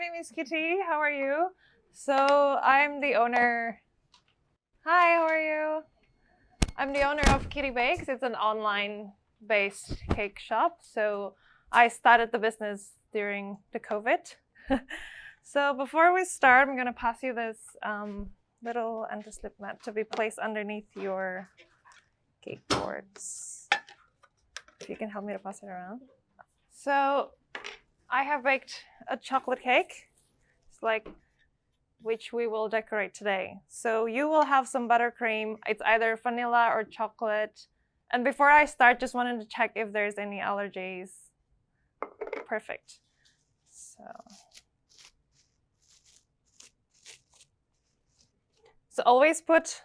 name is Kitty. How are you? So I'm the owner. Hi, how are you? I'm the owner of Kitty Bakes. It's an online-based cake shop. So I started the business during the COVID. So before we start, I'm going to pass you this little anti-slip mat to be placed underneath your cake boards. If you can help me to pass it around. So I have baked a chocolate cake, which we will decorate today. So you will have some buttercream. It's either vanilla or chocolate. And before I start, just wanted to check if there's any allergies. Perfect. So always put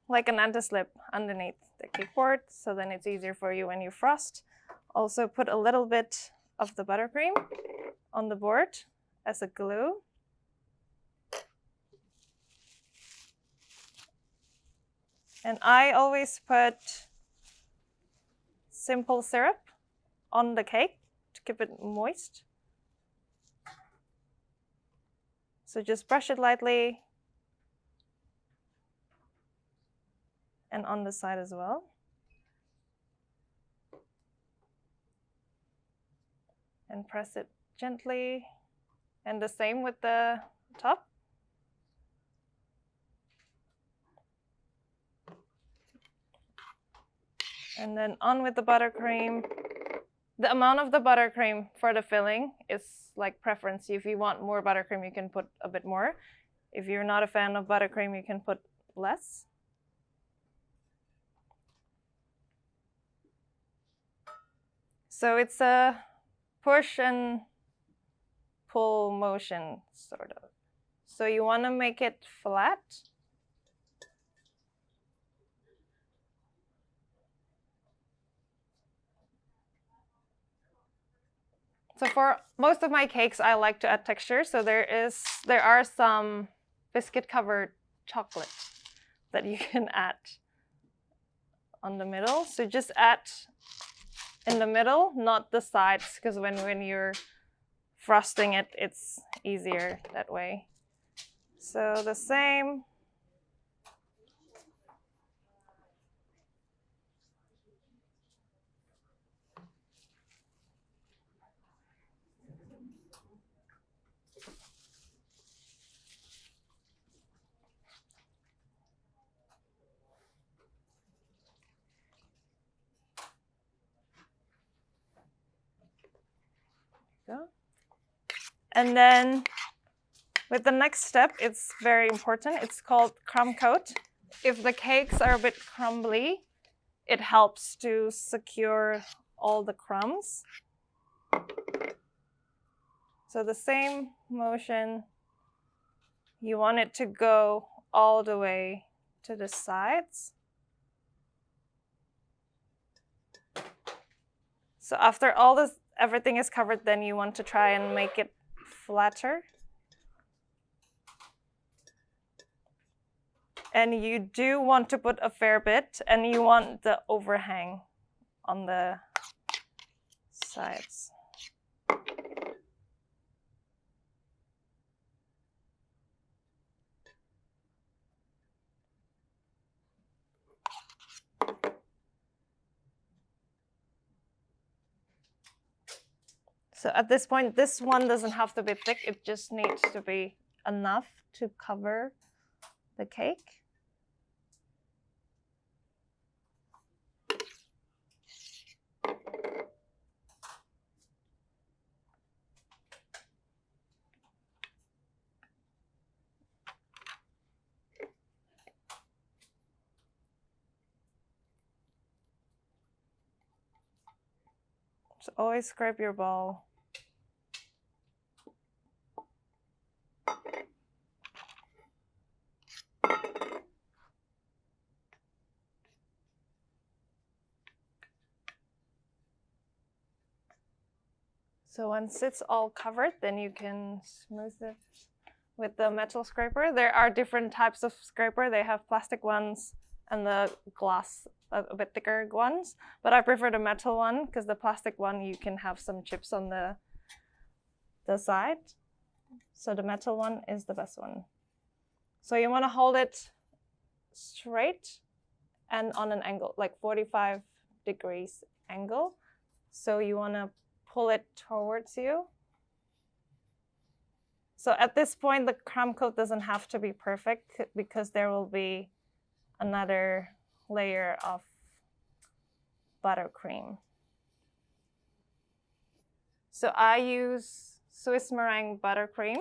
like an anti-slip underneath the cake board, so then it's easier for you when you frost. Also put a little bit of the buttercream on the board as a glue. And I always put simple syrup on the cake to keep it moist. So just brush it lightly. And on the side as well. And press it gently. And the same with the top. And then on with the buttercream. The amount of the buttercream for the filling is like preference. If you want more buttercream, you can put a bit more. If you're not a fan of buttercream, you can put less. So it's a push and pull motion, sort of. So you want to make it flat. So for most of my cakes, I like to add texture. So there are some biscuit-covered chocolate that you can add on the middle. So just add in the middle, not the sides, because when you're frosting it, it's easier that way. So the same. Go. And then with the next step, it's very important. It's called crumb coat. If the cakes are a bit crumbly, it helps to secure all the crumbs. So the same motion, you want it to go all the way to the sides. So after everything is covered, then you want to try and make it flatter. And you do want to put a fair bit, and you want the overhang on the sides. So at this point, this one doesn't have to be thick. It just needs to be enough to cover the cake. So always scrape your bowl. So once it's all covered, then you can smooth it with the metal scraper. There are different types of scraper. They have plastic ones and the glass, a bit thicker ones. But I prefer the metal one because the plastic one, you can have some chips on the side. So the metal one is the best one. So you want to hold it straight and on an angle, like 45 degrees angle. So you want to pull it towards you. So at this point, the crumb coat doesn't have to be perfect because there will be another layer of buttercream. So I use Swiss meringue buttercream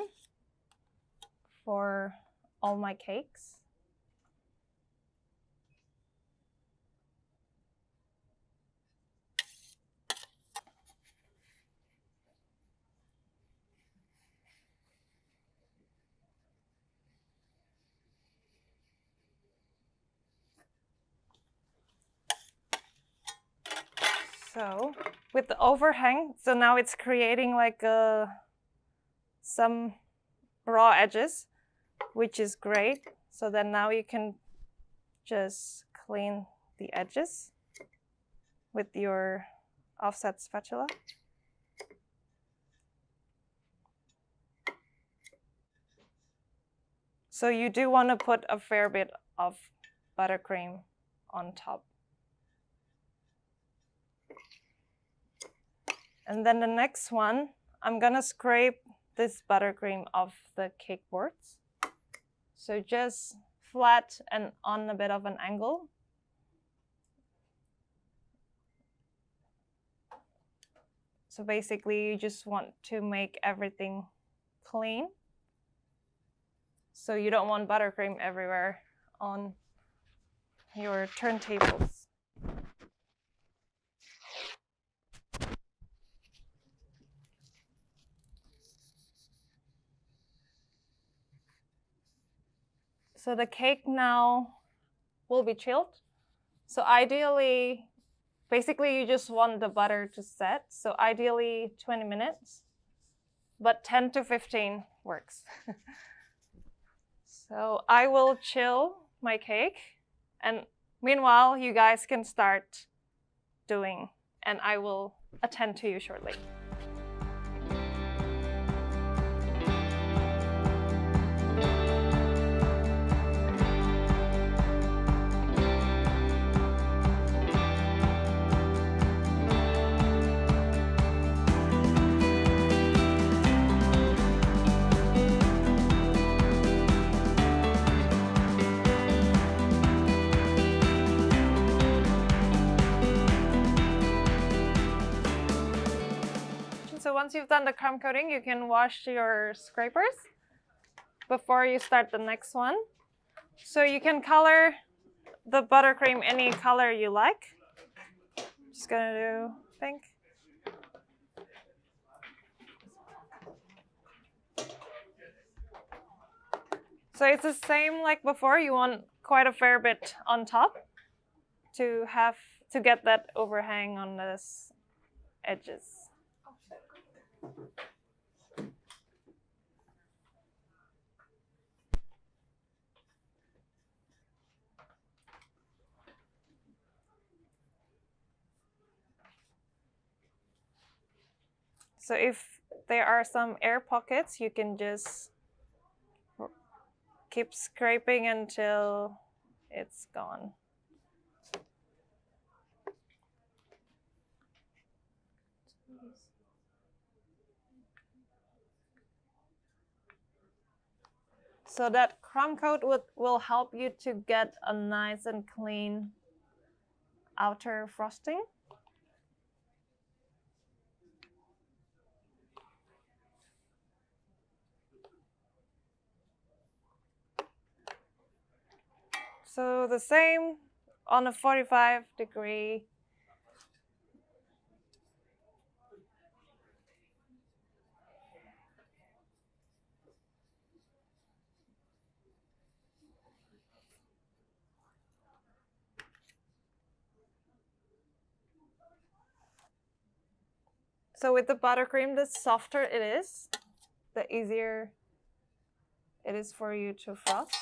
for all my cakes. So with the overhang, so now it's creating like some raw edges, which is great. So then now you can just clean the edges with your offset spatula. So you do want to put a fair bit of buttercream on top. And then the next one, I'm gonna scrape this buttercream off the cake boards. So just flat and on a bit of an angle. So basically you just want to make everything clean. So you don't want buttercream everywhere on your turntables. So the cake now will be chilled. So ideally, basically you just want the butter to set. So ideally 20 minutes, but 10 to 15 works. So I will chill my cake, and meanwhile you guys can start doing, and I will attend to you shortly. So once you've done the crumb coating, you can wash your scrapers before you start the next one. So you can color the buttercream any color you like. Just gonna do pink. So it's the same like before. You want quite a fair bit on top to get that overhang on the edges. So if there are some air pockets, you can just keep scraping until it's gone. So that crumb coat will help you to get a nice and clean outer frosting. So the same on a 45-degree. So with the buttercream, the softer it is, the easier it is for you to frost.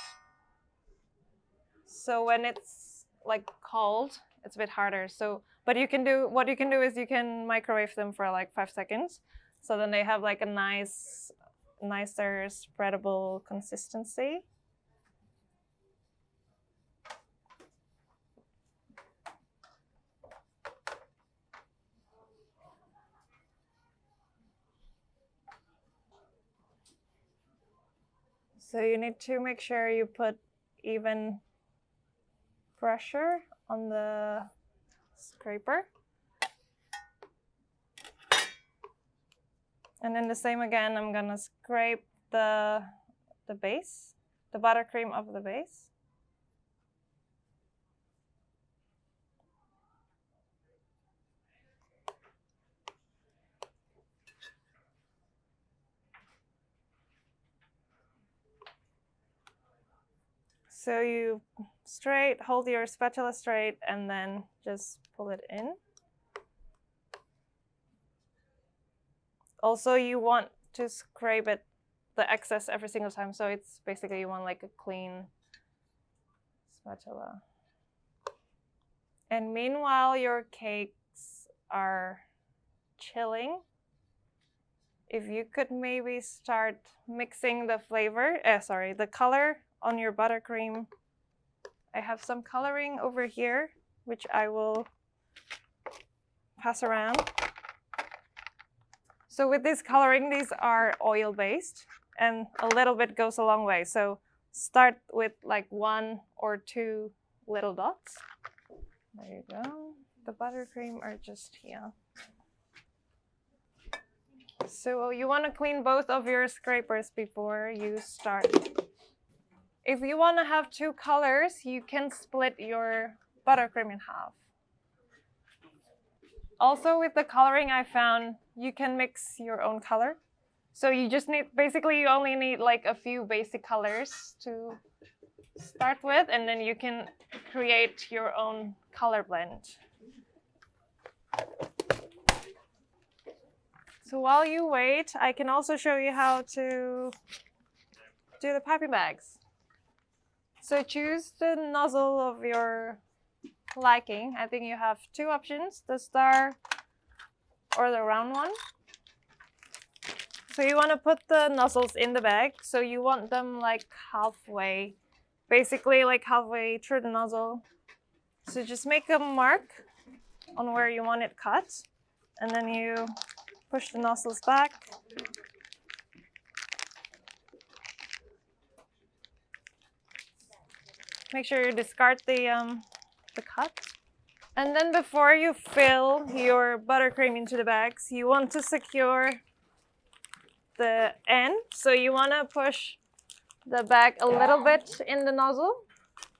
So when it's like cold, it's a bit harder. So, but what you can do is you can microwave them for like 5 seconds. So then they have like a nice nicer spreadable consistency. So you need to make sure you put even pressure on the scraper. And then the same again, I'm gonna scrape the base, the buttercream of the base. So you hold your spatula straight and then just pull it in. Also, you want to scrape it, the excess every single time. So it's basically you want like a clean spatula. And meanwhile, your cakes are chilling, if you could maybe start mixing the the color on your buttercream. I have some coloring over here, which I will pass around. So with this coloring, these are oil-based, and a little bit goes a long way. So start with like 1 or 2 little dots. There you go. The buttercream are just here. So you want to clean both of your scrapers before you start. If you want to have 2 colors, you can split your buttercream in half. Also with the coloring, I found you can mix your own color. So you just need, basically you only need like a few basic colors to start with, and then you can create your own color blend. So while you wait, I can also show you how to do the piping bags. So choose the nozzle of your liking. I think you have 2 options, the star or the round one. So you want to put the nozzles in the bag. So you want them like halfway, basically like halfway through the nozzle. So just make a mark on where you want it cut, and then you push the nozzles back. Make sure you discard the cut. And then before you fill your buttercream into the bags, you want to secure the end. So you want to push the bag a little bit in the nozzle.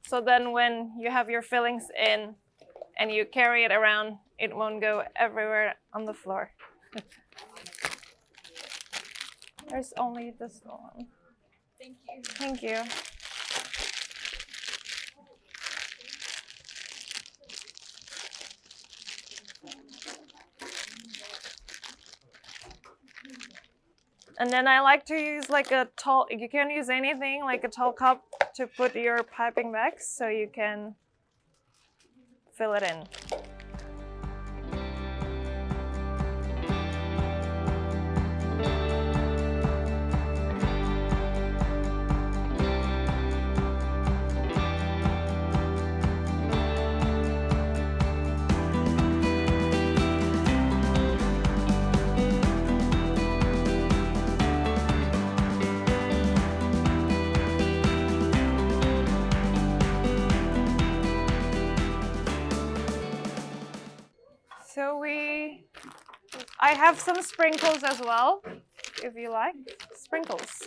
So then when you have your fillings in and you carry it around, it won't go everywhere on the floor. There's only this one. Thank you. Thank you. And then I like to use like a tall, you can use anything, like a tall cup to put your piping bags so you can fill it in. So I have some sprinkles as well, if you like, sprinkles.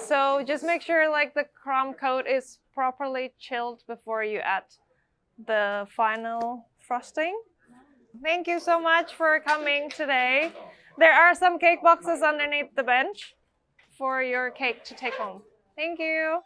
So just make sure like the crumb coat is properly chilled before you add the final frosting. Thank you so much for coming today. There are some cake boxes underneath the bench for your cake to take home. Thank you.